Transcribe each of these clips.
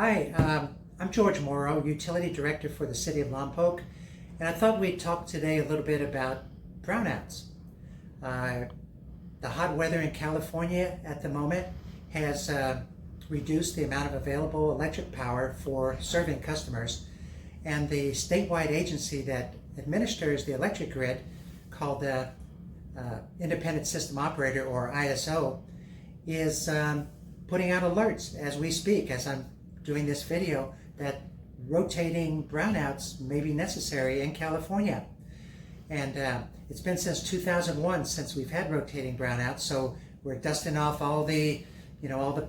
Hi, I'm George Morrow, Utility Director for the City of Lompoc, and I thought we'd talk today a little bit about brownouts. Uh, the hot weather in California at the moment has reduced the amount of available electric power for serving customers, and the statewide agency that administers the electric grid, called the Independent System Operator, or ISO, is putting out alerts as we speak, as I'm doing this video, that rotating brownouts may be necessary in California. And it's been since 2001 since we've had rotating brownouts, so we're dusting off all the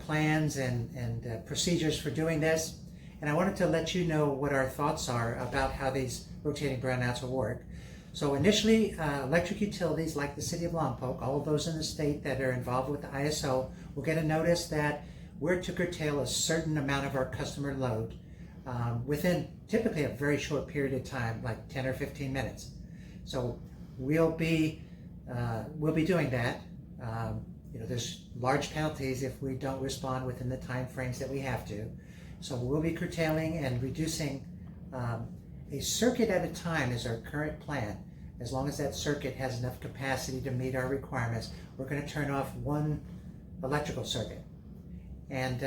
plans and procedures for doing this. And I wanted to let you know what our thoughts are about how these rotating brownouts will work. So initially, electric utilities like the City of Lompoc, all of those in the state that are involved with the ISO, will get a notice that we're to curtail a certain amount of our customer load within typically a very short period of time, like 10 or 15 minutes. So we'll be doing that. There's large penalties if we don't respond within the time frames that we have to. So we'll be curtailing and reducing a circuit at a time is our current plan. As long as that circuit has enough capacity to meet our requirements, we're going to turn off one electrical circuit. And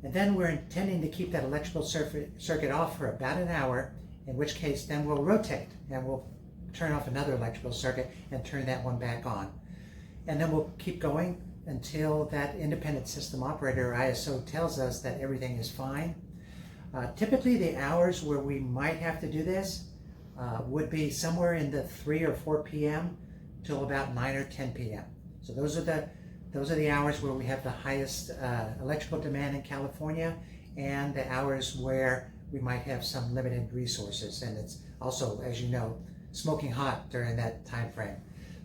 then we're intending to keep that electrical circuit off for about an hour, in which case then we'll rotate and we'll turn off another electrical circuit and turn that one back on. And then we'll keep going until that independent system operator, or ISO, tells us that everything is fine. Typically the hours where we might have to do this would be somewhere in the 3 or 4 p.m. till about 9 or 10 p.m. So those are the hours where we have the highest electrical demand in California, and the hours where we might have some limited resources. And it's also, as you know, smoking hot during that time frame.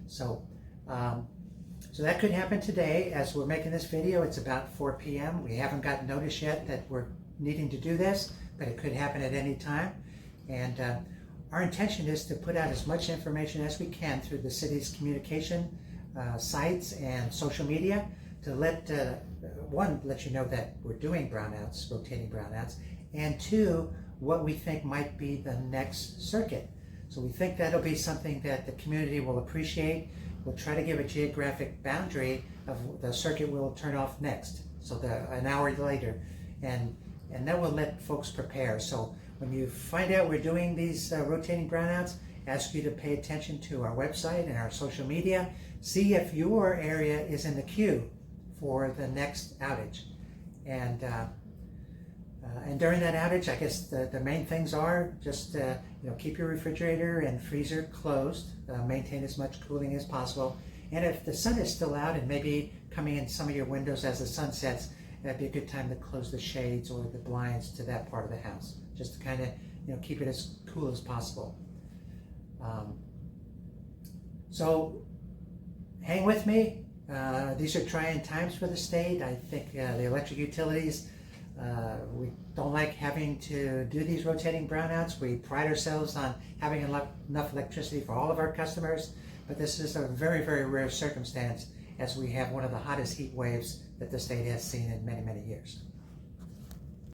So that could happen today. As we're making this video, it's about 4 p.m. We haven't gotten notice yet that we're needing to do this, but it could happen at any time. And our intention is to put out as much information as we can through the city's communication sites and social media to let you know that we're doing brownouts, rotating brownouts, and two, what we think might be the next circuit. So we think that'll be something that the community will appreciate. We'll try to give a geographic boundary of the circuit we'll turn off next, so an hour later, and that will let folks prepare. So when you find out we're doing these rotating brownouts, ask you to pay attention to our website and our social media. See if your area is in the queue for the next outage. And during that outage, I guess the main things are just keep your refrigerator and freezer closed, maintain as much cooling as possible. And if the sun is still out and maybe coming in some of your windows as the sun sets, that'd be a good time to close the shades or the blinds to that part of the house, just to kind of keep it as cool as possible. So hang with me. These are trying times for the state. I think the electric utilities, we don't like having to do these rotating brownouts. We pride ourselves on having enough electricity for all of our customers, but this is a very, very rare circumstance, as we have one of the hottest heat waves that the state has seen in many, many years.